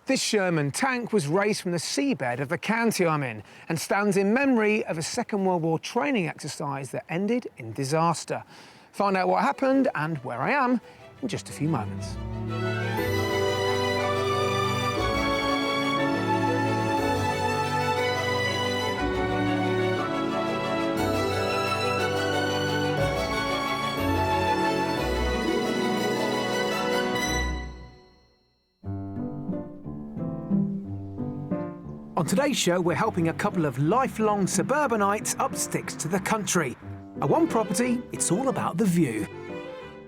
This Sherman tank was raised from the seabed of the county I'm in and stands in memory of a Second World War training exercise that ended in disaster. Find out what happened and where I am in just a few moments. On today's show, we're helping a couple of lifelong suburbanites up sticks to the country. At one property, it's all about the view.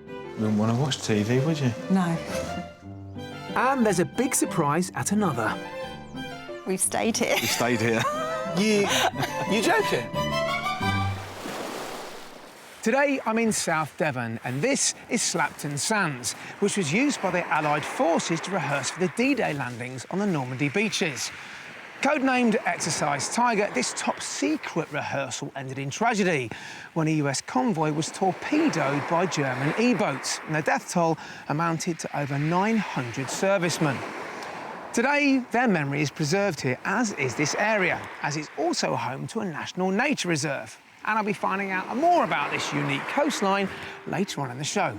You wouldn't want to watch TV, would you? No. And there's a big surprise at another. We've stayed here. You stayed here. You joking? Today, I'm in South Devon, and this is Slapton Sands, which was used by the Allied forces to rehearse for the D-Day landings on the Normandy beaches. Codenamed Exercise Tiger, this top-secret rehearsal ended in tragedy when a US convoy was torpedoed by German E-boats, and the death toll amounted to over 900 servicemen. Today, their memory is preserved here, as is this area, as it's also home to a national nature reserve. And I'll be finding out more about this unique coastline later on in the show.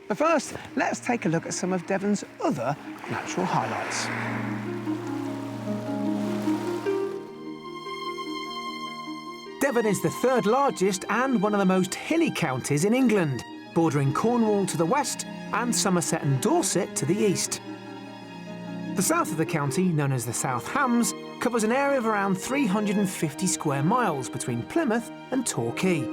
But first, let's take a look at some of Devon's other natural highlights. Devon is the third largest and one of the most hilly counties in England, bordering Cornwall to the west and Somerset and Dorset to the east. The south of the county, known as the South Hams, covers an area of around 350 square miles between Plymouth and Torquay.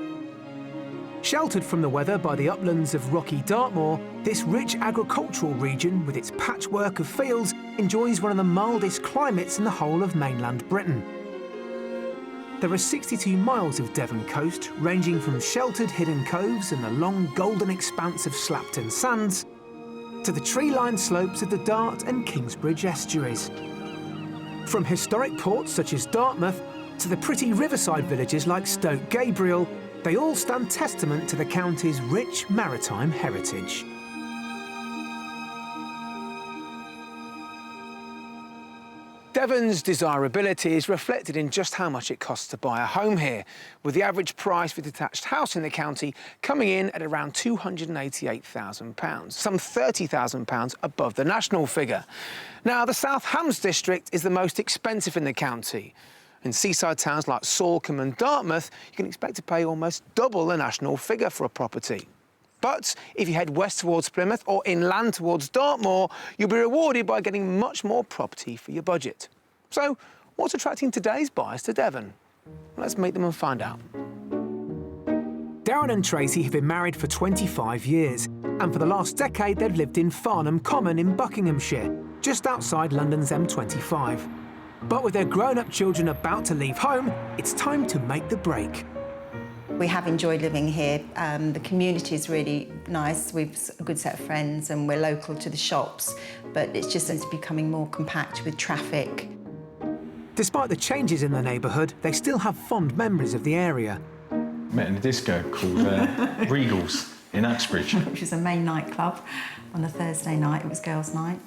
Sheltered from the weather by the uplands of rocky Dartmoor, this rich agricultural region with its patchwork of fields enjoys one of the mildest climates in the whole of mainland Britain. There are 62 miles of Devon coast, ranging from sheltered hidden coves and the long golden expanse of Slapton Sands to the tree-lined slopes of the Dart and Kingsbridge estuaries. From historic ports such as Dartmouth to the pretty riverside villages like Stoke Gabriel, they all stand testament to the county's rich maritime heritage. Devon's desirability is reflected in just how much it costs to buy a home here, with the average price for a detached house in the county coming in at around £288,000, some £30,000 above the national figure. Now, the South Hams district is the most expensive in the county. In seaside towns like Salcombe and Dartmouth, you can expect to pay almost double the national figure for a property. But if you head west towards Plymouth or inland towards Dartmoor, you'll be rewarded by getting much more property for your budget. So, what's attracting today's buyers to Devon? Well, let's meet them and find out. Darren and Tracy have been married for 25 years, and for the last decade they've lived in Farnham Common in Buckinghamshire, just outside London's M25. But with their grown-up children about to leave home, it's time to make the break. We have enjoyed living here. The community is really nice. We've a good set of friends and we're local to the shops, but it's becoming more compact with traffic. Despite the changes in the neighbourhood, they still have fond memories of the area. Met in a disco called Regals in Uxbridge. Which is a main nightclub. On a Thursday night, it was girls' night.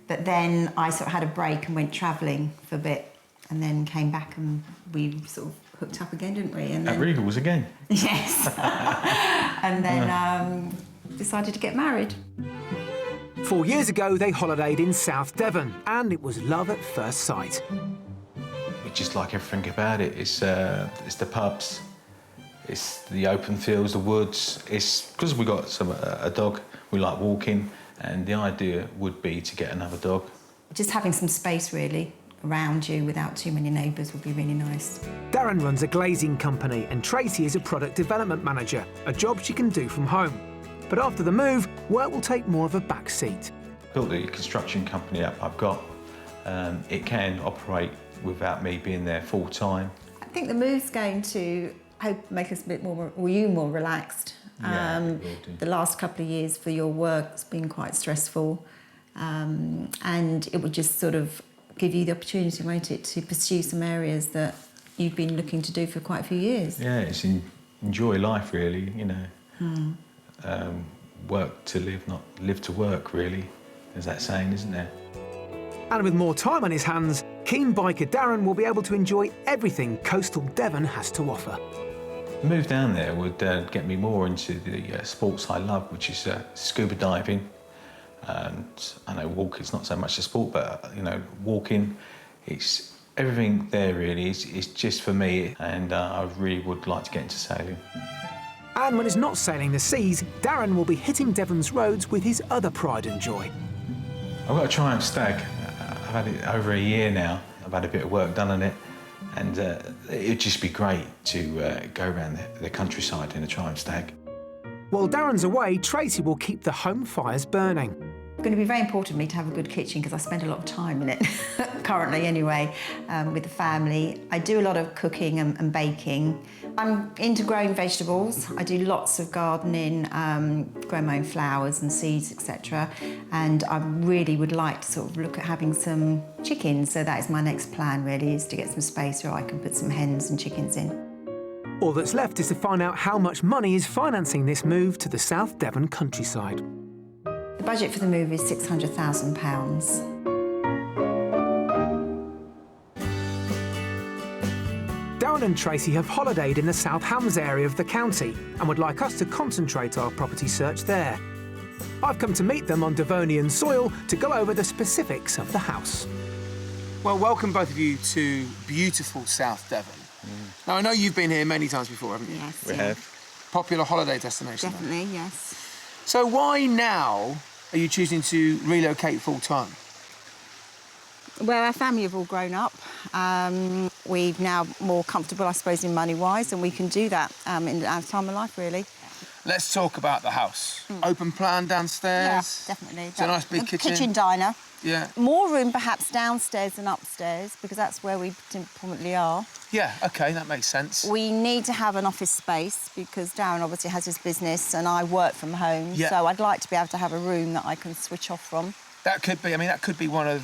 But then I sort of had a break and went travelling for a bit and then came back and we sort of hooked up again, didn't we? And then, at Regals again? Yes. And then decided to get married. 4 years ago, they holidayed in South Devon, and it was love at first sight. We just like everything about it. It's the pubs, it's the open fields, the woods. It's because we got a dog, we like walking, and the idea would be to get another dog. Just having some space, really, around you without too many neighbours would be really nice. Darren runs a glazing company and Tracy is a product development manager, a job she can do from home. But after the move, work will take more of a back seat. Built the construction company up I've got. It can operate without me being there full time. I think the move's going to make us a bit more, or you more relaxed. Yeah, it will do. The last couple of years for your work has been quite stressful, and it would just sort of give you the opportunity, won't it, to pursue some areas that you've been looking to do for quite a few years. Yeah, it's enjoy life, really, you know. Work to live, not live to work, really. There's that saying, isn't there? And with more time on his hands, keen biker Darren will be able to enjoy everything coastal Devon has to offer. A move down there would get me more into the sports I love, which is scuba diving. And I know walking's not so much a sport, but walking, it's everything there really is just for me, and I really would like to get into sailing. And when it's not sailing the seas, Darren will be hitting Devon's roads with his other pride and joy. I've got a Triumph Stag. I've had it over a year now. I've had a bit of work done on it, and it'd just be great to go around the countryside in a Triumph Stag. While Darren's away, Tracy will keep the home fires burning. It's going to be very important for me to have a good kitchen because I spend a lot of time in it, currently anyway, with the family. I do a lot of cooking and baking. I'm into growing vegetables. I do lots of gardening, grow my own flowers and seeds, etc. And I really would like to sort of look at having some chickens. So that is my next plan, really, is to get some space where I can put some hens and chickens in. All that's left is to find out how much money is financing this move to the South Devon countryside. The budget for the move is £600,000. Darren and Tracy have holidayed in the South Hams area of the county and would like us to concentrate our property search there. I've come to meet them on Devonian soil to go over the specifics of the house. Well, welcome both of you to beautiful South Devon. Now, I know you've been here many times before, haven't you? Yes, We have. Popular holiday destination. Definitely, yes. So why now are you choosing to relocate full-time? Well, our family have all grown up. We're now more comfortable, I suppose, in money-wise, and we can do that in our time of life, really. Let's talk about the house. Open plan downstairs? Yeah, definitely. It's a nice big kitchen. Kitchen diner. Yeah. More room, perhaps, downstairs than upstairs, because that's where we predominantly are. Yeah, OK, that makes sense. We need to have an office space, because Darren obviously has his business and I work from home, Yeah. so I'd like to be able to have a room that I can switch off from. That could be, that could be one of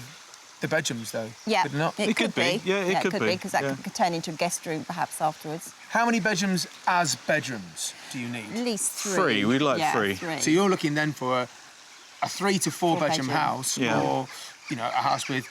the bedrooms, though, Yeah, could it not? it could be. Yeah, it could be, because that yeah. could turn into a guest room, perhaps, afterwards. How many bedrooms as bedrooms do you need? At least three. Three, we'd like yeah, three. So you're looking then for a 3 to 4 bedroom house, Yeah. or a house with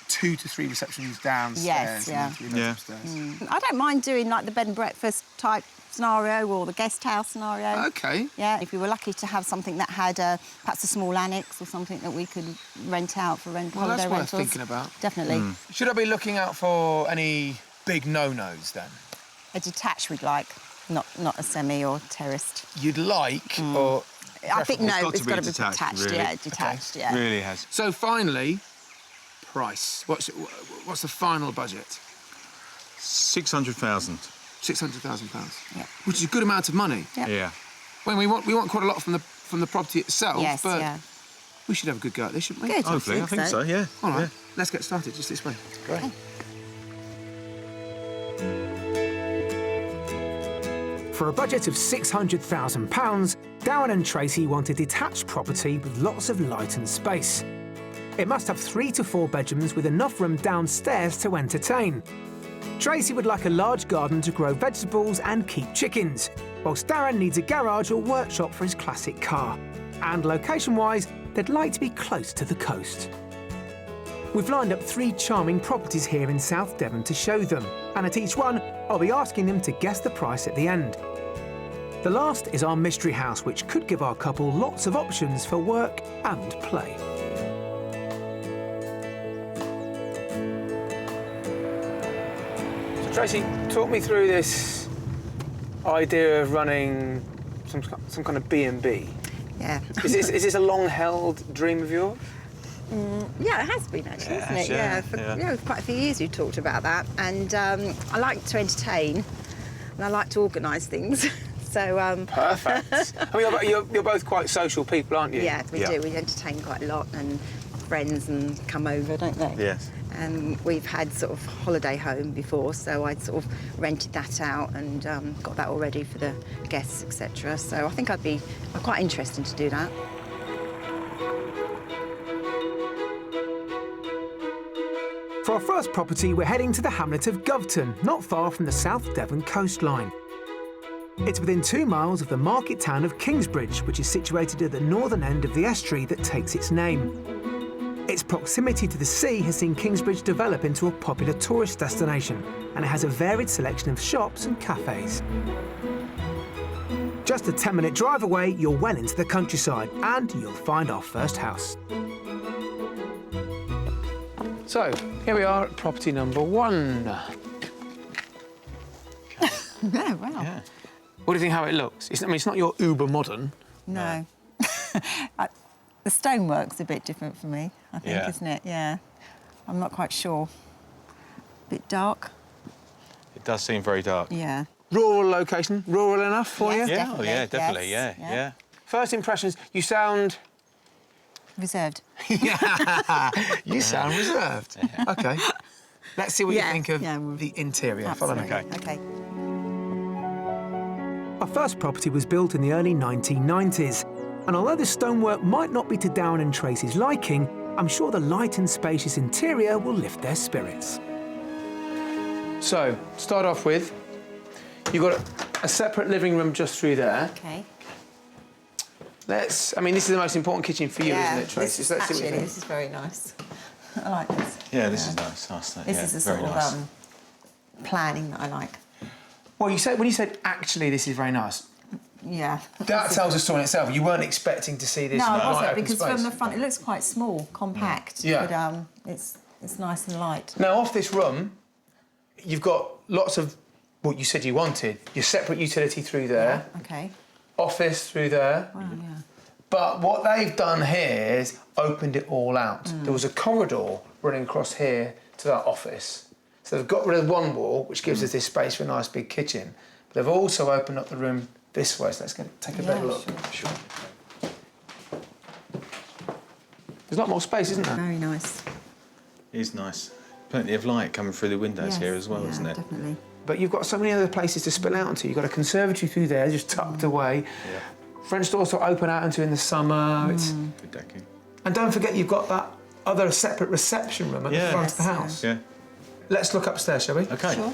2 to 3 receptions downstairs Yes, and yeah. then 3 bedrooms upstairs. I don't mind doing like the bed and breakfast type scenario or the guest house scenario. OK. Yeah, if we were lucky to have something that had perhaps a small annex or something that we could rent out for Well, holiday that's worth rentals. thinking about. Definitely. Should I be looking out for any big no-nos then? A detached we'd like, not a semi or terraced. You'd like, or... I think no, It's it's got got to to be be detached, detached. really. Yeah, detached. Yeah. Really has. So finally, price. What's the final budget? 600,000. £600,000. Yeah. Which is a good amount of money. Yeah. Yeah. When we want quite a lot from the property itself, Yes, but yeah. we should have a good go at this, shouldn't we? Good. Hopefully, I think so, yeah. All right, Yeah. let's get started just this way. Great. Okay. For a budget of £600,000, Darren and Tracy want a detached property with lots of light and space. It must have 3 to 4 bedrooms with enough room downstairs to entertain. Tracy would like a large garden to grow vegetables and keep chickens, whilst Darren needs a garage or workshop for his classic car. And location-wise, they'd like to be close to the coast. We've lined up 3 charming properties here in South Devon to show them, and at each one, I'll be asking them to guess the price at the end. The last is our mystery house, which could give our couple lots of options for work and play. So Tracy, talk me through this idea of running some kind of B&B. Yeah. Is this a long-held dream of yours? Yeah, it has been actually, Yeah, hasn't it? yeah, For yeah. quite a few years we've talked about that. And I like to entertain and I like to organise things. So Perfect. You're both quite social people, aren't you? yeah, we Yeah. do. We entertain quite a lot and friends and come over, don't they? Yes. And we've had sort of holiday home before, so I'd sort of rented that out and got that all ready for the guests, etc. So I think I'm quite interested to do that. For our first property, we're heading to the hamlet of Goveton, not far from the South Devon coastline. It's within 2 miles of the market town of Kingsbridge, which is situated at the northern end of the estuary that takes its name. It's Its proximity to the sea has seen Kingsbridge develop into a popular tourist destination, and it has a varied selection of shops and cafes. Just a 10-minute drive away, you're well into the countryside, and you'll find our first house. So, here we are at property number 1. Yeah, wow. Yeah. What do you think how it looks? I mean, it's not your uber modern. No. The stonework's a bit different for me, I think, Yeah. isn't it? Yeah. I'm not quite sure. Bit dark. It does seem very dark. Yeah. Rural location, rural enough for Yes. you? Yeah, oh, yeah, definitely, Yes, yeah, yeah. yeah. First impressions, you sound... Reserved. You sound reserved. OK. Let's see what you Yeah, think of yeah, the interior. Follow me. Absolutely. Okay. OK. Our first property was built in the early 1990s, and although the stonework might not be to Darren and Tracy's liking, I'm sure the light and spacious interior will lift their spirits. So, start off with, you've got a separate living room just through there. OK. I mean, this is the most important kitchen for you, isn't it, Tracy? So let's see what you Actually, think. this is very nice. I like this. Yeah, this is nice. Nice. This yeah, is the very sort nice. of planning that I like. Well, when you said, actually, this is very nice, Yeah. that tells a story in itself. You weren't expecting to see this No, I wide wasn't, open because space. from the front it looks quite small, compact. Yeah. But it's nice and light. Now, off this room, you've got lots of what you said you wanted. Your separate utility through there, Okay. office through there. Wow, yeah. But what they've done here is opened it all out. There was a corridor running across here to that office. So they've got rid of one wall, which gives us this space for a nice big kitchen. But they've also opened up the room this way, so let's take a better look. Sure. There's a lot more space, isn't there? Very nice. It is nice. Plenty of light coming through the windows here as well, yeah, isn't it? Definitely. But you've got so many other places to spill out into. You've got a conservatory through there, just tucked away. Yeah. French doors to open out into in the summer. It's... Good decking. And don't forget, you've got that other separate reception room at the Yeah. front of the Yes, house. Yeah. Let's look upstairs, shall we? Okay. Sure.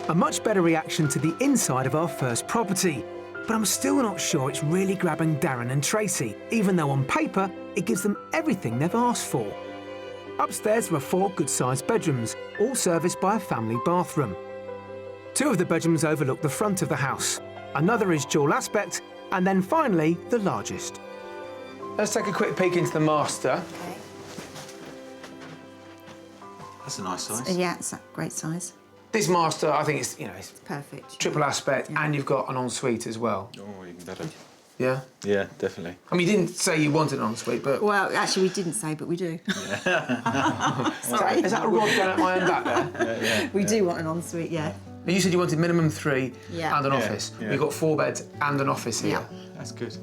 A much better reaction to the inside of our first property, but I'm still not sure it's really grabbing Darren and Tracy, even though on paper it gives them everything they've asked for. Upstairs there are 4 good-sized bedrooms, all serviced by a family bathroom. 2 of the bedrooms overlook the front of the house. Another is dual aspect, and then finally the largest. Let's take a quick peek into the master. Okay. That's a nice size. Yeah, it's a great size. This master, I think it's Perfect. triple aspect, Yeah. and you've got an ensuite as well. Oh, even better. Yeah. Yeah, definitely. I mean, you didn't say you wanted an ensuite, but Well, actually, we didn't say, but we do. Sorry. is that a rod going at my own back there? We do want an ensuite, yeah. You said you wanted minimum 3 Yeah. and an Yeah, office. yeah. We've got 4 beds and an office here. Yeah. That's good.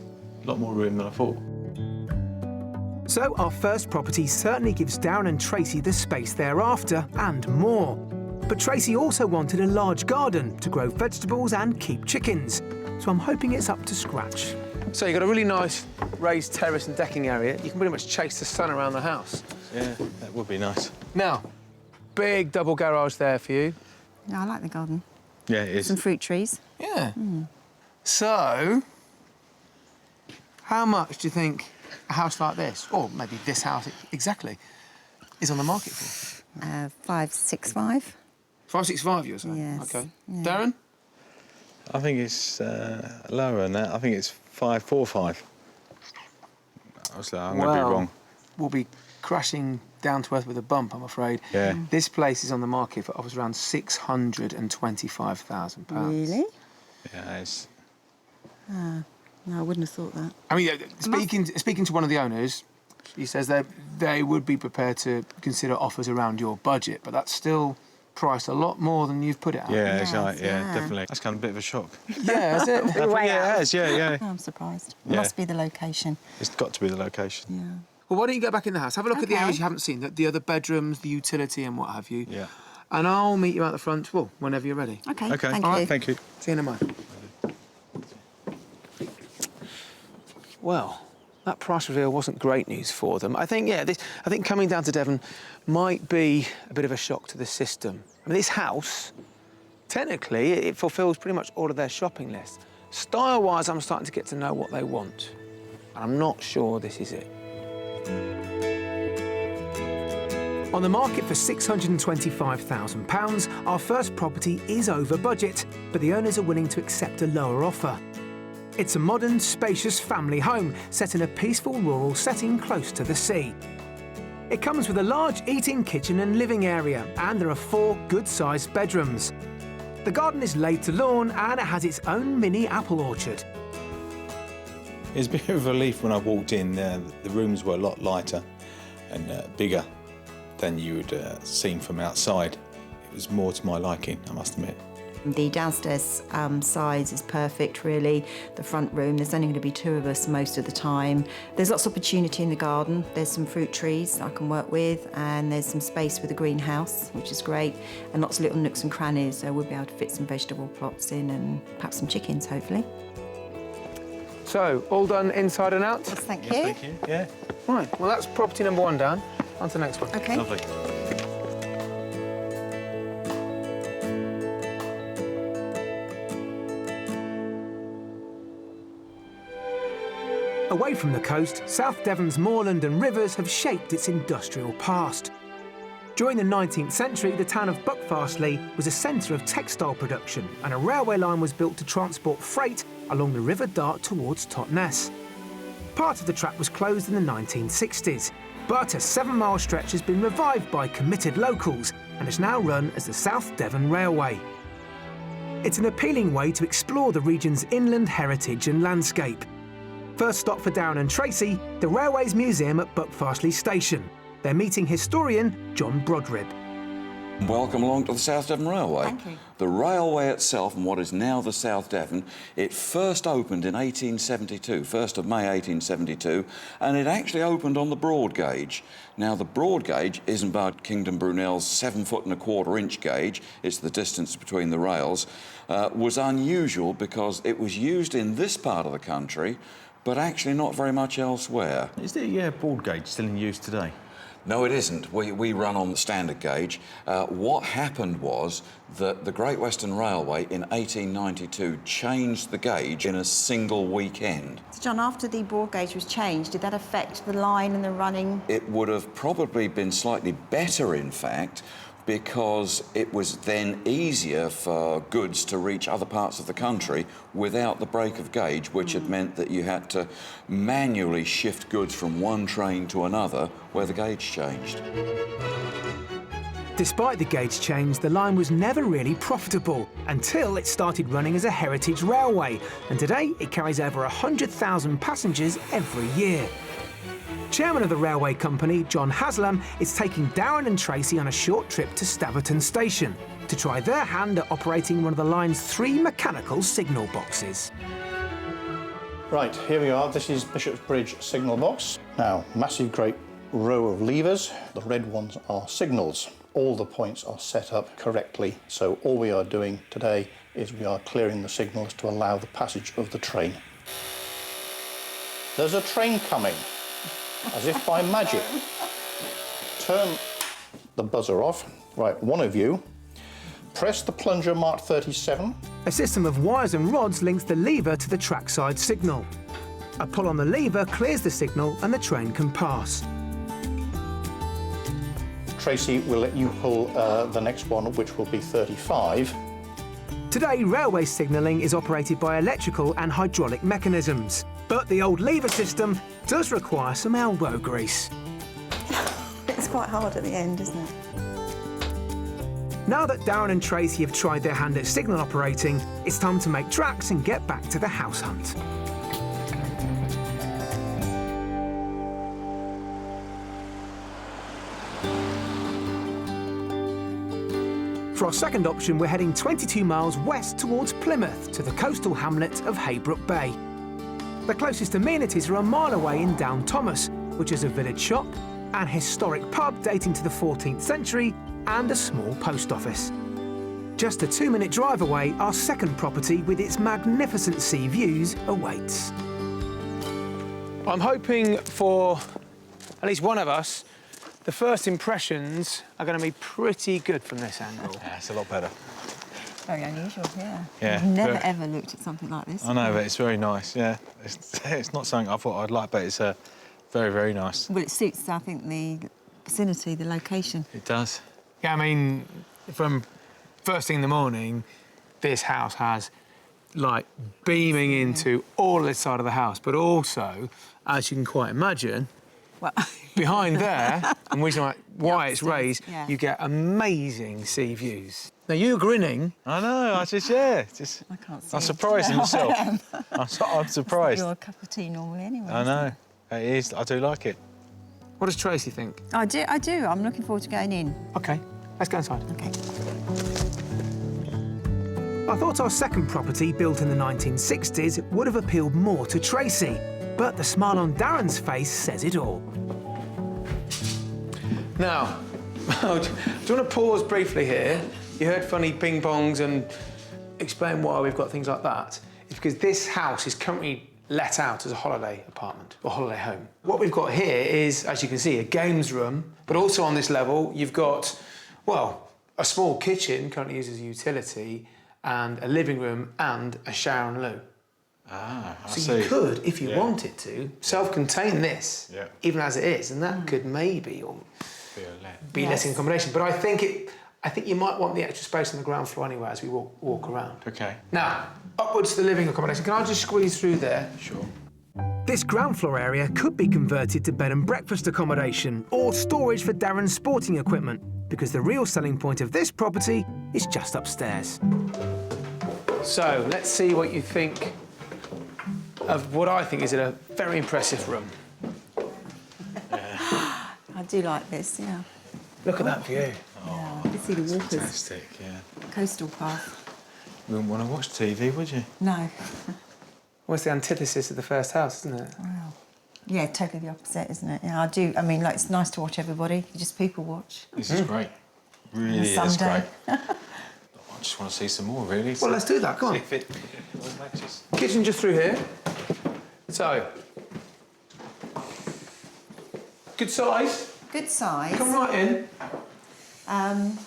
A lot more room than I thought. So our first property certainly gives Darren and Tracy the space they're after and more. But Tracy also wanted a large garden to grow vegetables and keep chickens. So I'm hoping it's up to scratch. So you've got a really nice raised terrace and decking area. You can pretty much chase the sun around the house. Yeah, that would be nice. Now, big double garage there for you. No, I like the garden. Yeah, it is. Some fruit trees. Yeah. So, how much do you think a house like this, or maybe this house exactly, is on the market for? 565. 565, you're saying? Yes, OK. yeah. Darren? I think it's lower than that. I think it's 545. Obviously, I'm going to be wrong. We'll be crashing down to earth with a bump, I'm afraid. Yeah. This place is on the market for offers around £625,000. Really? Yeah, it's... No, I wouldn't have thought that. I mean, speaking to one of the owners, he says they would be prepared to consider offers around your budget, but that's still priced a lot more than you've put it at. Yeah, it's Yes, right, yeah, yeah. definitely. That's kind of a bit of a shock. Yeah, is it? Yeah, it is, yeah. Oh, I'm surprised. It Yeah. must be the location. It's got to be the location. Yeah. Well, why don't you go back in the house? Have a look at the Okay. areas you haven't seen, the other bedrooms, the utility and what have you. Yeah. And I'll meet you out the front, well, whenever you're ready. Okay, Okay, thank all you. right, thank you. See you in a moment. Well, that price reveal wasn't great news for them. I think coming down to Devon might be a bit of a shock to the system. I mean, this house, technically, it fulfills pretty much all of their shopping list. Style-wise, I'm starting to get to know what they want. And I'm not sure this is it. On the market for £625,000, our first property is over budget, but the owners are willing to accept a lower offer. It's a modern, spacious family home set in a peaceful rural setting close to the sea. It comes with a large eating kitchen and living area, and there are 4 good-sized bedrooms. The garden is laid to lawn and it has its own mini apple orchard. It's a bit of a relief when I walked in. The rooms were a lot lighter and bigger than you would seen from outside. It was more to my liking, I must admit. The downstairs size is perfect, really. The front room, there's only going to be 2 of us most of the time. There's lots of opportunity in the garden. There's some fruit trees that I can work with, and there's some space with a greenhouse, which is great, and lots of little nooks and crannies, so we'll be able to fit some vegetable plots in and perhaps some chickens, hopefully. So, all done inside and out? Yes, thank you. Thank you. Yeah. Right, well, that's property number 1 down. On to the next one. OK. Lovely. Away from the coast, South Devon's moorland and rivers have shaped its industrial past. During the 19th century, the town of Buckfastleigh was a centre of textile production, and a railway line was built to transport freight along the River Dart towards Totnes. Part of the track was closed in the 1960s, but a 7-mile stretch has been revived by committed locals and is now run as the South Devon Railway. It's an appealing way to explore the region's inland heritage and landscape. First stop for Darren and Tracy, the Railways Museum at Buckfastleigh Station. They're meeting historian John Brodrib. Welcome along to the South Devon Railway. Thank you. The railway itself, and what is now the South Devon, it first opened in 1872, 1st of May 1872, and it actually opened on the broad gauge. Now, the broad gauge isn't about Kingdom Brunel's 7-foot-and-a-quarter-inch gauge, it's the distance between the rails, was unusual because it was used in this part of the country, but actually not very much elsewhere. Is the broad gauge still in use today? No, it isn't. We run on the standard gauge. What happened was that the Great Western Railway in 1892 changed the gauge in a single weekend. So, John, after the broad gauge was changed, did that affect the line and the running? It would have probably been slightly better, in fact, because it was then easier for goods to reach other parts of the country without the break of gauge, which had meant that you had to manually shift goods from one train to another where the gauge changed. Despite the gauge change, the line was never really profitable until it started running as a heritage railway, and today it carries over 100,000 passengers every year. Chairman of the railway company, John Haslam, is taking Darren and Tracy on a short trip to Staverton Station to try their hand at operating one of the line's 3 mechanical signal boxes. Right, here we are. This is Bishop's Bridge signal box. Now, massive great row of levers. The red ones are signals. All the points are set up correctly, so all we are doing today is we are clearing the signals to allow the passage of the train. There's a train coming. As if by magic. Turn the buzzer off. Right, one of you. Press the plunger marked 37. A system of wires and rods links the lever to the trackside signal. A pull on the lever clears the signal and the train can pass. Tracy will let you pull the next one, which will be 35. Today, railway signalling is operated by electrical and hydraulic mechanisms. But the old lever system does require some elbow grease. It's quite hard at the end, isn't it? Now that Darren and Tracy have tried their hand at signal operating, it's time to make tracks and get back to the house hunt. For our second option, we're heading 22 miles west towards Plymouth to the coastal hamlet of Haybrook Bay. The closest amenities are a mile away in Down Thomas, which is a village shop, an historic pub dating to the 14th century, and a small post office. Just a 2-minute drive away, our second property with its magnificent sea views awaits. I'm hoping for at least one of us, the first impressions are going to be pretty good from this angle. Yeah, it's a lot better. Very unusual, yeah. Yeah, I've never, very- ever looked at something like this. I know, but it's very nice, yeah. It's not something I thought I'd like, but it's very, very nice. Well, it suits, I think, vicinity, the location. It does. Yeah, I mean, from first thing in the morning, this house has light beaming into all this side of the house, but also, as you can quite imagine, Well, behind there, and reason why it's upstairs, raised, yeah. you get amazing sea views. Now, you're grinning. I know, I just. I can't see I'm it. surprised in myself. I'm surprised. Your cup of tea normally anyway. I know. It is. I do like it. What does Tracy think? I do. I'm looking forward to going in. OK, let's go inside. Okay. I thought our second property, built in the 1960s, would have appealed more to Tracy, but the smile on Darren's face says it all. Now, do you want to pause briefly here? You heard funny ping-pongs and explain why we've got things like that. It's because this house is currently let out as a holiday apartment or holiday home. What we've got here is, as you can see, a games room, but also on this level, you've got, well, a small kitchen, currently used as a utility, and a living room and a shower and loo. Ah, I So see. you could, if you wanted to, self-contain this, Yeah. even as it is, and that could maybe be letting accommodation. But I think you might want the extra space on the ground floor anyway as we walk around. Okay. Now, upwards to the living accommodation. Can I just squeeze through there? Sure. This ground floor area could be converted to bed and breakfast accommodation or storage for Darren's sporting equipment, because the real selling point of this property is just upstairs. So, let's see what you think of what I think is a very impressive room. I do like this. Yeah. Look at that view. Yeah. You can see the waters. Fantastic, yeah. Coastal path. You wouldn't want to watch TV, would you? No. Well, it's the antithesis of the first house, isn't it? Wow. Yeah, totally the opposite, isn't it? Yeah, I do. I mean, like, it's nice to watch everybody. You just people watch. This is great. Really is Sunday. great. I just want to see some more, really. Well, let's do that. Come on. See if it matches. Kitchen just through here. So, good size. Good size. Come right in.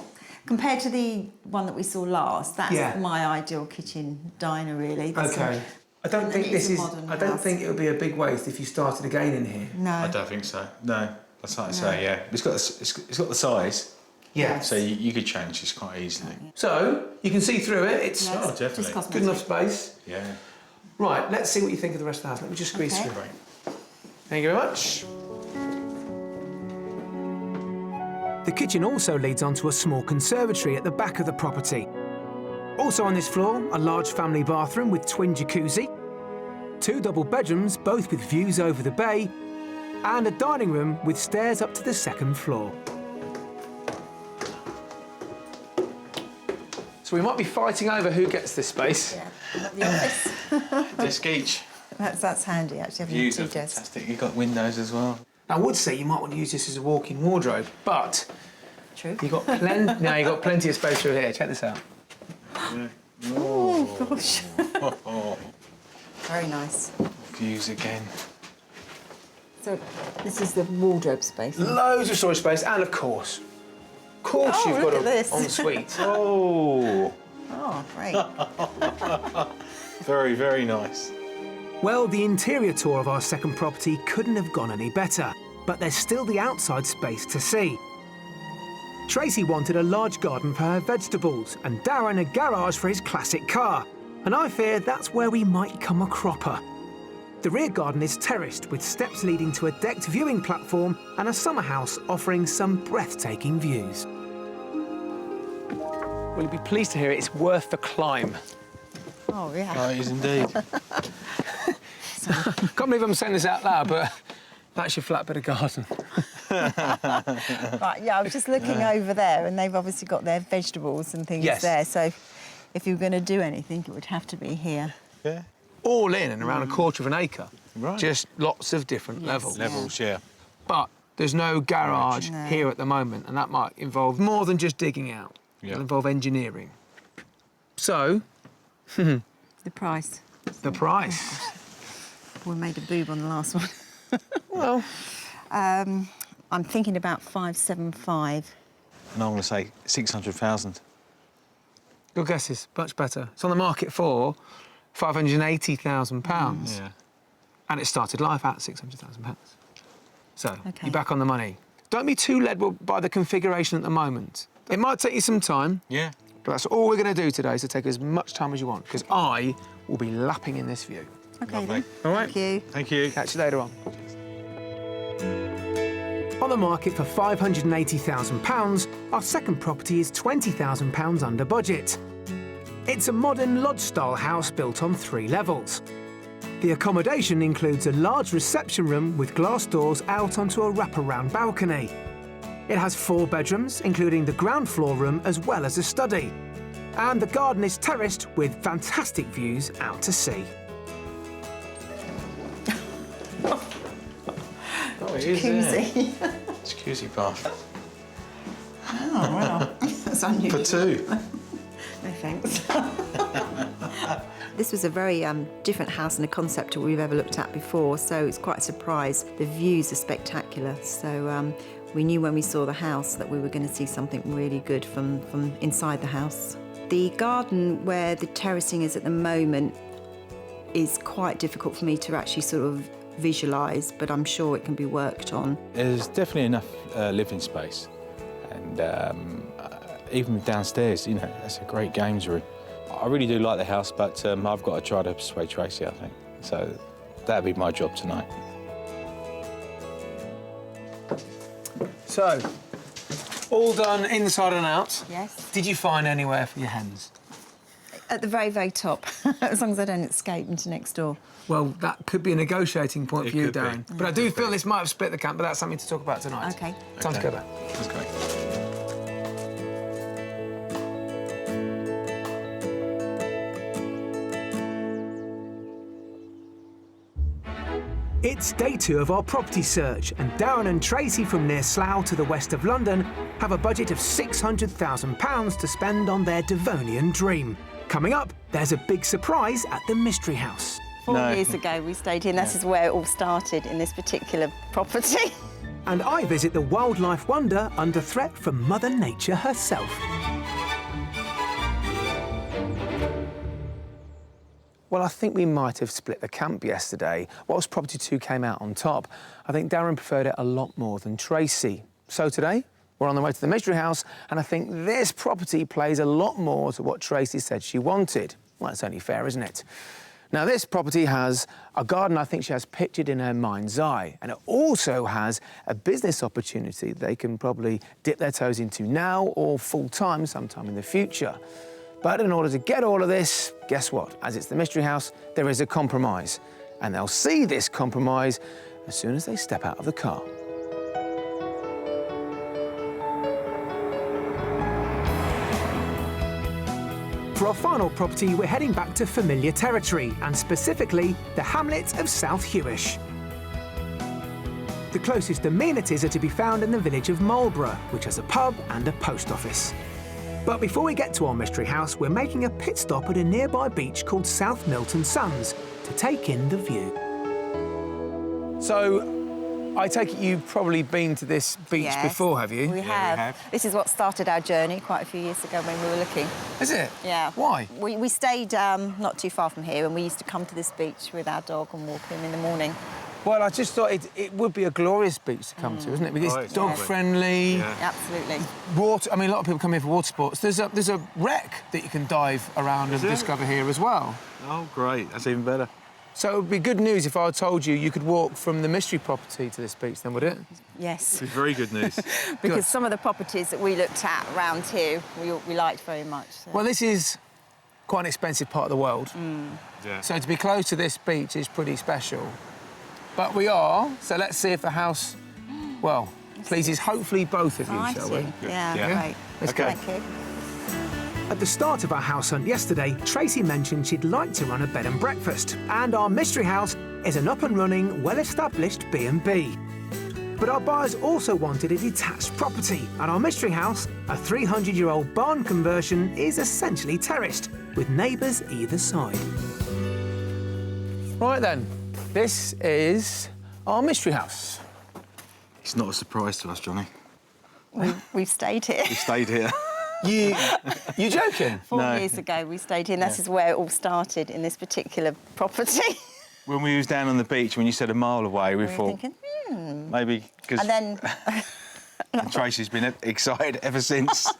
Compared to the one that we saw last, that's Yeah. my ideal kitchen diner, really. This Okay. one- I don't And think it this is a is. modern I don't house. think it would be a big waste if you started again in here. No. I don't think so. No, that's like I say. Yeah, it's got the size, Yeah. so you could change this quite easily. So you can see through it. It's Yeah, Oh, it's definitely. just good enough cosmetic. space. Yeah. Right. Let's see what you think of the rest of the house. Let me just squeeze Okay. through. Thank you very much. The kitchen also leads onto a small conservatory at the back of the property. Also on this floor, a large family bathroom with twin jacuzzi, 2 double bedrooms, both with views over the bay, and a dining room with stairs up to the second floor. So we might be fighting over who gets this space. Yeah. The office. Desk each. That's handy, actually, having Views two are desks. fantastic. You've got windows as well. I would say you might want to use this as a walk-in wardrobe, but True. you've got plenty of space through here. Check this out. Yeah. Oh, gosh. Oh, Very nice. views again. So, this is the wardrobe space. Loads of storage space, and of course, Oh, you've look got at this. an ensuite. Oh, Oh, great. very, very nice. Well, the interior tour of our second property couldn't have gone any better, but there's still the outside space to see. Tracy wanted a large garden for her vegetables, and Darren a garage for his classic car, and I fear that's where we might come a cropper. The rear garden is terraced, with steps leading to a decked viewing platform and a summer house offering some breathtaking views. Will you be pleased to hear it's worth the climb? Oh, yeah. Oh, it is indeed. Can't believe I'm saying this out loud, but that's your flat bit of garden. Right, yeah, I was just looking over there, and they've obviously got their vegetables and things Yes. there, so if you were going to do anything, it would have to be here. Yeah. All in and around a quarter of an acre. Right. Just lots of different Yes. levels. Levels, yeah. But there's no garage No. here at the moment, and that might involve more than just digging out. Yeah. It'll involve engineering. So, The price. the price. We made a boob on the last one. Well, I'm thinking about 575. And I'm going to say 600,000. good guesses, much better. It's on the market for £580,000. Yeah. And it started life at £600,000. So, Okay. you're back on the money. Don't be too led by the configuration at the moment. It might take you some time. Yeah. But that's all we're going to do today, so take as much time as you want, because I will be lapping in this view. OK, then. All right? Thank you. Thank you. Catch you later on. On the market for £580,000, our second property is £20,000 under budget. It's a modern lodge-style house built on 3 levels. The accommodation includes a large reception room with glass doors out onto a wraparound balcony. It has 4 bedrooms, including the ground floor room as well as a study. And the garden is terraced with fantastic views out to sea. Oh, it is, isn't it? Jacuzzi. Jacuzzi bath. Oh, wow. That's unusual. For 2. No, thanks. This was a very different house and a concept that we've ever looked at before, so it's quite a surprise. The views are spectacular, so we knew when we saw the house that we were going to see something really good from inside the house. The garden where the terracing is at the moment is quite difficult for me to actually sort of visualise, but I'm sure it can be worked on. There's definitely enough living space, and even downstairs, you know, that's a great games room. I really do like the house, but I've got to try to persuade Tracy, I think. So that'd be my job tonight. So, all done inside and out. Yes. Did you find anywhere for your hens? At the very, very top, as long as I don't escape into next door. Well, that could be a negotiating point for you, could be. Darren. But I do feel this might have split the camp, but that's something to talk about tonight. OK. Time to go back. That's great. It's day 2 of our property search, and Darren and Tracy from near Slough to the west of London have a budget of £600,000 to spend on their Devonian dream. Coming up, there's a big surprise at the Mystery House. 4 years ago we stayed here, and this is where it all started, in this particular property. And I visit the wildlife wonder under threat from Mother Nature herself. Well, I think we might have split the camp yesterday. Whilst Property 2 came out on top, I think Darren preferred it a lot more than Tracy. So today, we're on the way to the Mystery House, and I think this property plays a lot more to what Tracy said she wanted. Well, it's only fair, isn't it? Now, this property has a garden I think she has pictured in her mind's eye, and it also has a business opportunity they can probably dip their toes into now or full-time sometime in the future. But in order to get all of this, guess what? As it's the Mystery House, there is a compromise. And they'll see this compromise as soon as they step out of the car. For our final property, we're heading back to familiar territory, and specifically the hamlet of South Hewish. The closest amenities are to be found in the village of Marlborough, which has a pub and a post office. But before we get to our Mystery House, we're making a pit stop at a nearby beach called South Milton Sands to take in the view. So, I take it you've probably been to this beach before, have you? We have. This is what started our journey quite a few years ago when we were looking. Is it? Yeah. Why? We stayed not too far from here, and we used to come to this beach with our dog and walk him in the morning. Well, I just thought it would be a glorious beach to come to, isn't it? Because it's dog-friendly. Yeah. Absolutely. Water. I mean, a lot of people come here for water sports. There's a wreck that you can dive around and discover here as well. Oh, great. That's even better. So it would be good news if I told you could walk from the mystery property to this beach, then, would it? Yes. It's very good news. Because some of the properties that we looked at around here, we liked very much. So. Well, this is quite an expensive part of the world. Yeah. So to be close to this beach is pretty special. But we are, so let's see if the house, well, pleases hopefully both of you, shall we? Yeah, great. Let's go. Thank you. At the start of our house hunt yesterday, Tracy mentioned she'd like to run a bed and breakfast, and our mystery house is an up-and-running, well-established B&B. But our buyers also wanted a detached property, and our mystery house, a 300-year-old barn conversion, is essentially terraced, with neighbours either side. Right then, this is our mystery house. It's not a surprise to us, Johnny. We've stayed here. We stayed here. You joking? 4 years ago we stayed here, and this is where it all started, in this particular property. When we was down on the beach, when you said a mile away, we We were thought thinking, maybe because And then And Tracy's been excited ever since.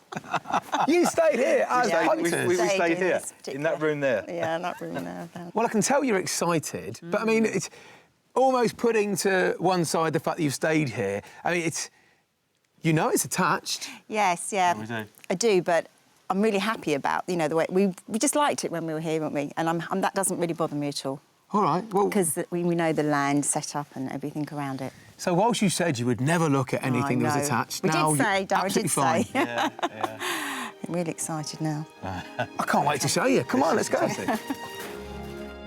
You stayed here as Yeah, punters. we Stayed stayed in here, this in particular- that room there. Yeah, that room there. Well, I can tell you're excited, but I mean, it's almost putting to one side the fact that you've stayed here. I mean, it's, you know it's attached. Yes, yeah. We do. I do, but I'm really happy about, you know, the way we just liked it when we were here, weren't we? And that doesn't really bother me at all. All right, well... Because we know the land set up and everything around it. So whilst you said you would never look at anything that was know. attached, We now did say, you're Darren absolutely did fine. say. Yeah, yeah. I'm really excited now. I can't wait to show you. Come on, let's go.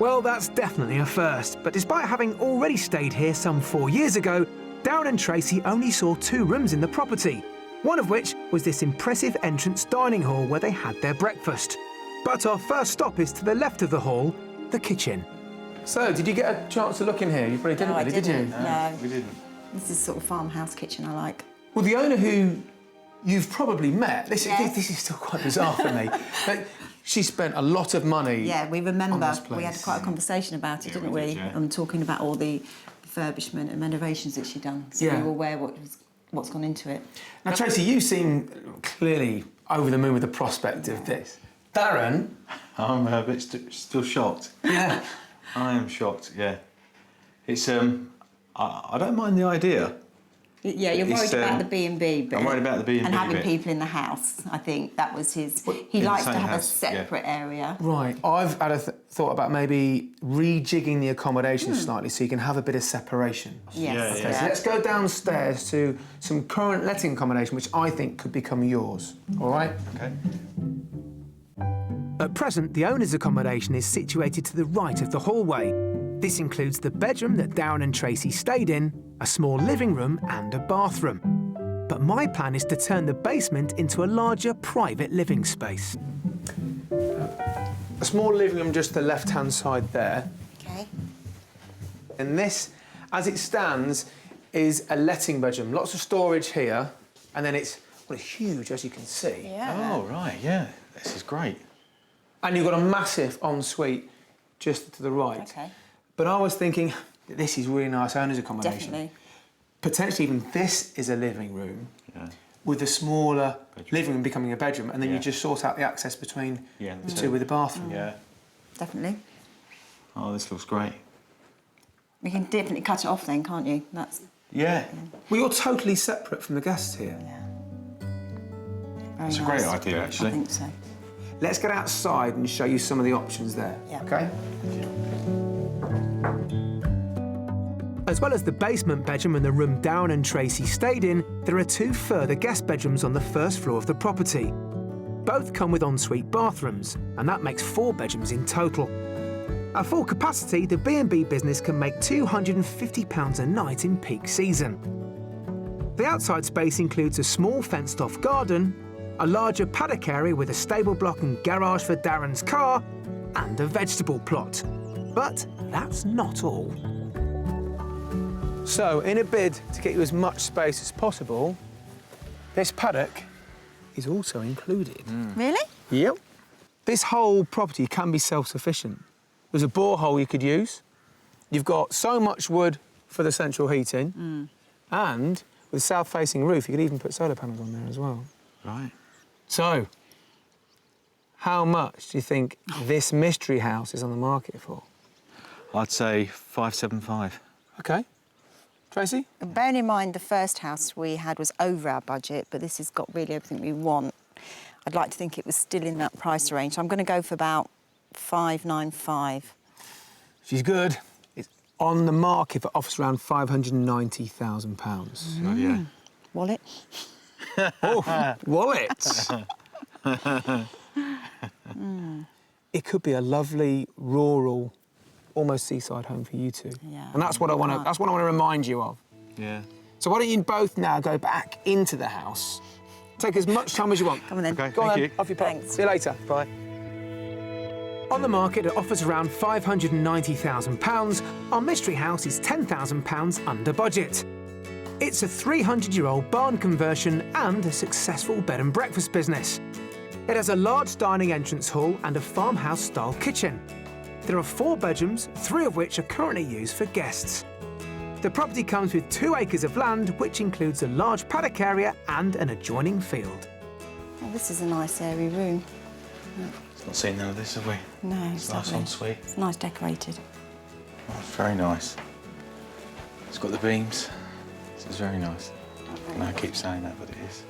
Well, that's definitely a first, but despite having already stayed here some 4 years ago, Darren and Tracy only saw 2 rooms in the property, one of which was this impressive entrance dining hall where they had their breakfast. But our first stop is to the left of the hall, the kitchen. So, did you get a chance to look in here? You probably didn't, No, I really, did you? didn't. No. We didn't. This is sort of farmhouse kitchen I like. Well, the owner who you've probably met, this Yes. is still quite bizarre for me, but she spent a lot of money. Yeah, we on remember. this place. We had quite a conversation about it, didn't we we? did, yeah. Talking about all the refurbishment and renovations that she'd done. So Yeah. we were aware what's gone into it. Now, Tracy, you seem clearly over the moon with the prospect of this. Darren? I'm a bit still shocked. Yeah. I am shocked, yeah. It's, I don't mind the idea. Yeah, you're It's, worried about the B&B bit. I'm worried about the B&B and having bit. people in the house. I think that was his. He in the likes to same have house, a yeah. separate area. Right. I've had a thought about maybe rejigging the accommodation slightly so you can have a bit of separation. Yes. Okay, so let's go downstairs to some current letting accommodation, which I think could become yours. All right? Okay. At present, the owner's accommodation is situated to the right of the hallway. This includes the bedroom that Darren and Tracy stayed in, a small living room and a bathroom. But my plan is to turn the basement into a larger private living space. A small living room just the left-hand side there. Okay. And this, as it stands, is a letting bedroom. Lots of storage here, and then it's huge, as you can see. Yeah. Oh, right, yeah. This is great. And you've got a massive ensuite just to the right. Okay. But I was thinking, this is really nice owner's accommodation. Definitely. Potentially even this is a living room Yeah. with a smaller living room becoming a bedroom, and then you Yeah. just sort out the access between Yeah, the the two with the bathroom. Yeah. Definitely. Oh, this looks great. We can definitely cut it off then, can't you? That's Yeah. Well, you're totally separate from the guests here. very It's a nice. great idea, actually. I think so. Let's get outside and show you some of the options there. Yeah. Okay? As well as the basement bedroom and the room Darren and Tracy stayed in, there are 2 further guest bedrooms on the first floor of the property. Both come with ensuite bathrooms, and that makes 4 bedrooms in total. At full capacity, the B&B business can make £250 a night in peak season. The outside space includes a small fenced-off garden, a larger paddock area with a stable block and garage for Darren's car, and a vegetable plot. But that's not all. So, in a bid to get you as much space as possible, this paddock is also included. Really? Yep. This whole property can be self-sufficient. There's a borehole you could use. You've got so much wood for the central heating. And with a south-facing roof, you could even put solar panels on there as well. Right. So, how much do you think this mystery house is on the market for? I'd say 575. OK. Tracy? Bearing in mind the first house we had was over our budget, but this has got really everything we want. I'd like to think it was still in that price range. So I'm going to go for about 595. She's good. It's on the market for offers around £590,000. Oh, yeah. Wallet? Oh, wallet! It could be a lovely, rural, almost seaside home for you two. Yeah. And that's what I want to. That's what I want to remind you of. Yeah. So why don't you both now go back into the house? Take as much time as you want. Come on then. Okay, Go on, thank then. you. Off you pop. Thanks. See you later. Bye. On the market at offers around £590,000, our mystery house is £10,000 under budget. It's a 300-year-old barn conversion and a successful bed and breakfast business. It has a large dining entrance hall and a farmhouse-style kitchen. There are 4 bedrooms, 3 of which are currently used for guests. The property comes with 2 acres of land, which includes a large paddock area and an adjoining field. Oh, this is a nice airy room. It's not seen none of this, have we? No, It's nice lovely. ensuite. It's nice decorated. Oh, it's very nice. It's got the beams. This is very nice. And I keep saying that, but it is.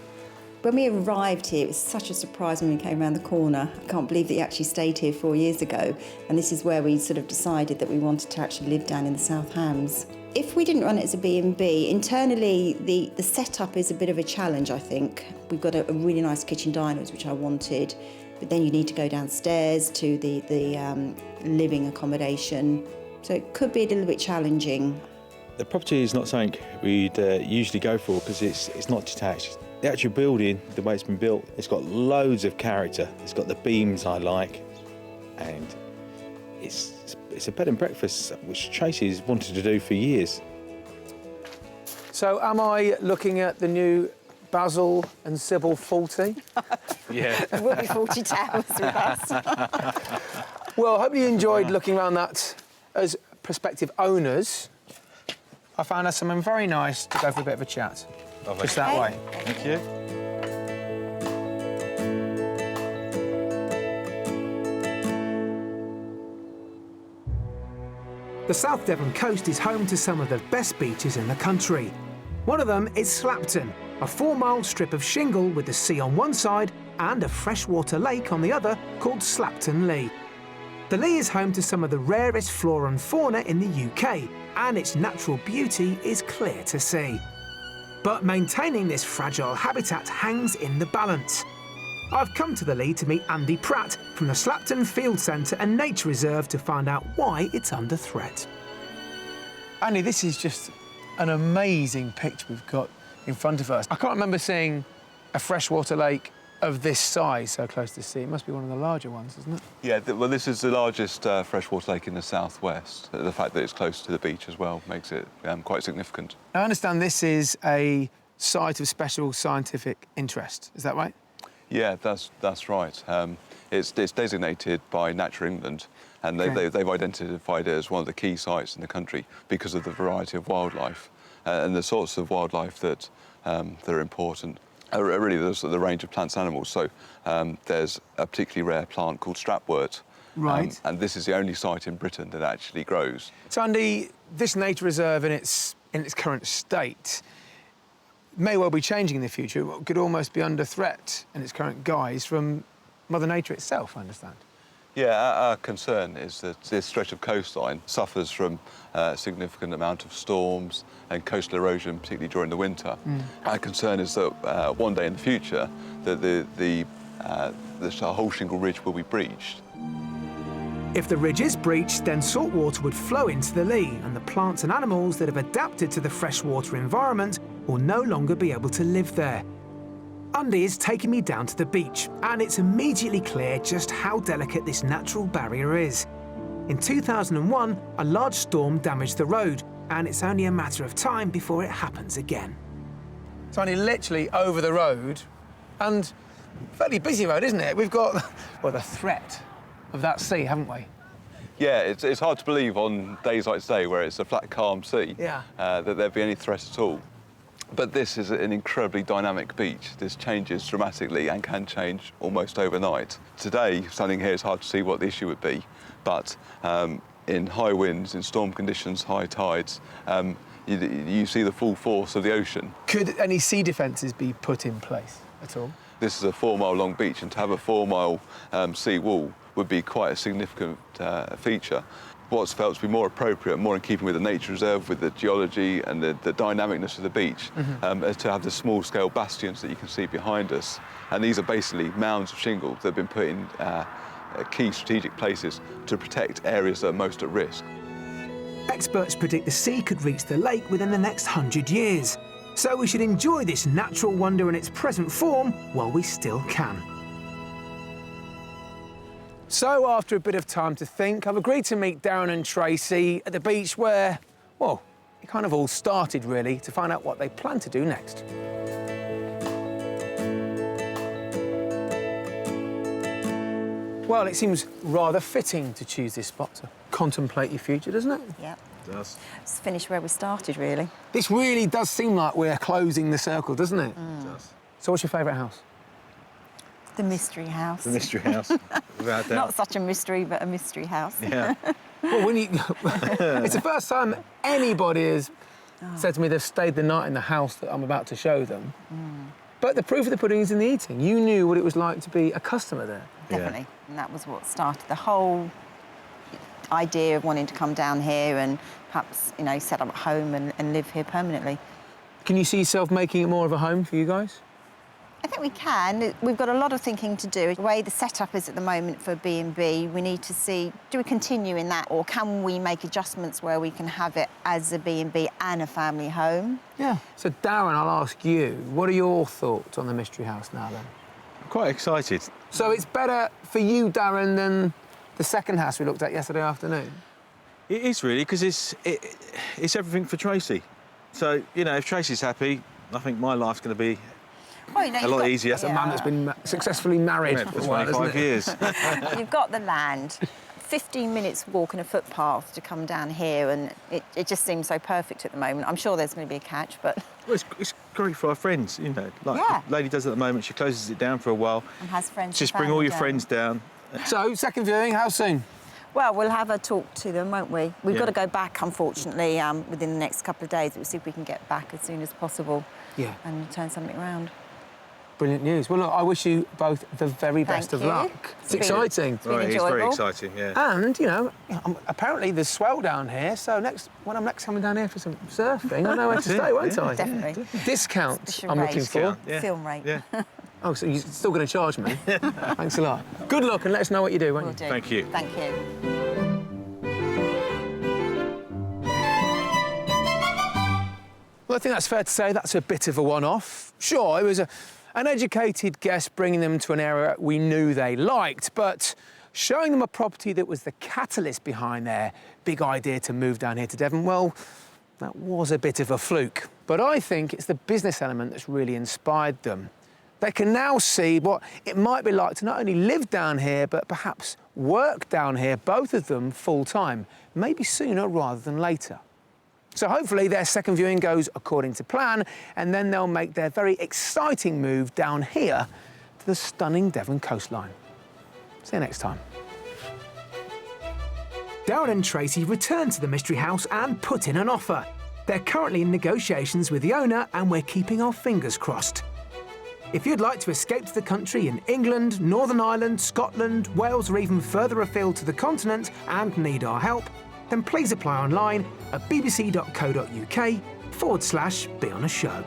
When we arrived here, it was such a surprise when we came around the corner. I can't believe that you actually stayed here 4 years ago. And this is where we sort of decided that we wanted to actually live down in the South Hams. If we didn't run it as a B&B, internally the setup is a bit of a challenge, I think. We've got a really nice kitchen diners, which I wanted, but then you need to go downstairs to the living accommodation. So it could be a little bit challenging. The property is not something we'd usually go for because it's not detached. The actual building, the way it's been built, it's got loads of character. It's got the beams I like, and it's a bed and breakfast, which Tracy's wanted to do for years. So am I looking at the new Basil and Sybil 40? Yeah. There will be 40 towers with us. Well, I hope you enjoyed looking around that as prospective owners. I found us something very nice to go for a bit of a chat. Lovely. Just that way. Thank you. The South Devon coast is home to some of the best beaches in the country. One of them is Slapton, a 4-mile strip of shingle with the sea on one side and a freshwater lake on the other called Slapton Lee. The Lee is home to some of the rarest flora and fauna in the UK, and its natural beauty is clear to see. But maintaining this fragile habitat hangs in the balance. I've come to the Lee to meet Andy Pratt from the Slapton Field Centre and Nature Reserve to find out why it's under threat. Andy, this is just an amazing picture we've got in front of us. I can't remember seeing a freshwater lake of this size so close to the sea. It must be one of the larger ones, isn't it? Yeah, well, this is the largest freshwater lake in the southwest. The fact that it's close to the beach as well makes it quite significant. I understand this is a site of special scientific interest. Is that right? Yeah, that's right. It's designated by Nature England, and Okay. they've identified it as one of the key sites in the country because of the variety of wildlife and the sorts of wildlife that are important. Really, there's the range of plants and animals. So there's a particularly rare plant called strapwort. Right. And this is the only site in Britain that actually grows. So, Andy, this nature reserve in its current state may well be changing in the future. It could almost be under threat in its current guise from Mother Nature itself, I understand. Yeah, our concern is that this stretch of coastline suffers from a significant amount of storms and coastal erosion, particularly during the winter. Our concern is that one day in the future, that the whole shingle ridge will be breached. If the ridge is breached, then salt water would flow into the Lee, and the plants and animals that have adapted to the freshwater environment will no longer be able to live there. Andy is taking me down to the beach, and it's immediately clear just how delicate this natural barrier is. In 2001, a large storm damaged the road, and it's only a matter of time before it happens again. It's only literally over the road, and fairly busy road, isn't it? We've got, well, the threat of that sea, haven't we? Yeah, it's hard to believe on days like today, where it's a flat, calm sea, that there'd be any threat at all. But this is an incredibly dynamic beach. This changes dramatically and can change almost overnight. Today, standing here, it's hard to see what the issue would be, but in high winds, in storm conditions, high tides, you see the full force of the ocean. Could any sea defences be put in place at all? This is a 4-mile long beach, and to have a 4-mile sea wall would be quite a significant feature. What's felt to be more appropriate, more in keeping with the nature reserve, with the geology and the dynamicness of the beach, is to have the small-scale bastions that you can see behind us. And these are basically mounds of shingle that have been put in key strategic places to protect areas that are most at risk. Experts predict the sea could reach the lake within the next 100 years. So we should enjoy this natural wonder in its present form while we still can. So, after a bit of time to think, I've agreed to meet Darren and Tracy at the beach where, well, it kind of all started, really, to find out what they plan to do next. Well, it seems rather fitting to choose this spot to contemplate your future, doesn't it? Yeah. It does. Let's finish where we started, really. This really does seem like we're closing the circle, doesn't it? It does. So what's your favourite house? The mystery house. The mystery house, without doubt. Not such a mystery, but a mystery house. Yeah. Well, when you... it's the first time anybody has said to me they've stayed the night in the house that I'm about to show them. But the proof of the pudding is in the eating. You knew what it was like to be a customer there. Definitely. Yeah. And that was what started the whole idea of wanting to come down here and perhaps, you know, set up at home and live here permanently. Can you see yourself making it more of a home for you guys? I think we can. We've got a lot of thinking to do. The way the setup is at the moment for B&B, we need to see, do we continue in that, or can we make adjustments where we can have it as a B&B and a family home? Yeah. So, Darren, I'll ask you, what are your thoughts on the mystery house now, then? I'm quite excited. So it's better for you, Darren, than the second house we looked at yesterday afternoon? It is really, because it's everything for Tracy. So, you know, if Tracy's happy, I think my life's going to be Well, you know, a lot easier. That's a man that's been successfully married For for a while, 25 isn't it? years. You've got the land, 15 minutes walk and a footpath to come down here, and it just seems so perfect at the moment. I'm sure there's going to be a catch, but... Well, it's great for our friends, you know. Like Yeah. the lady does at the moment, she closes it down for a while. And has friends. Just and bring all family your down. friends down. So, second viewing, how soon? Well, we'll have a talk to them, won't we? We've Yeah. got to go back, unfortunately, within the next couple of days. We'll see if we can get back as soon as possible Yeah. and turn something around. Brilliant news. Well, look, I wish you both the very best Thank of you. luck. It's been- exciting. It's been Right, it's very enjoyable. exciting, yeah. And, you know, apparently there's swell down here, so when I'm next coming down here for some surfing, I know where to stay, won't I? Definitely. Discounts The I'm looking charade. for. Discount, yeah. Film rate. Yeah. Oh, so you're still going to charge me? Thanks a lot. Good luck and let us know what you do, won't Will you? do. Thank you. Thank you. Well, I think that's fair to say that's a bit of a one-off. Sure, it was an educated guest bringing them to an area we knew they liked, but showing them a property that was the catalyst behind their big idea to move down here to Devon, well, that was a bit of a fluke. But I think it's the business element that's really inspired them. They can now see what it might be like to not only live down here, but perhaps work down here, both of them full-time, maybe sooner rather than later. So hopefully their second viewing goes according to plan, and then they'll make their very exciting move down here to the stunning Devon coastline. See you next time. Darren and Tracy returned to the mystery house and put in an offer. They're currently in negotiations with the owner, and we're keeping our fingers crossed. If you'd like to escape to the country in England, Northern Ireland, Scotland, Wales, or even further afield to the continent and need our help, then please apply online at bbc.co.uk/be on a show.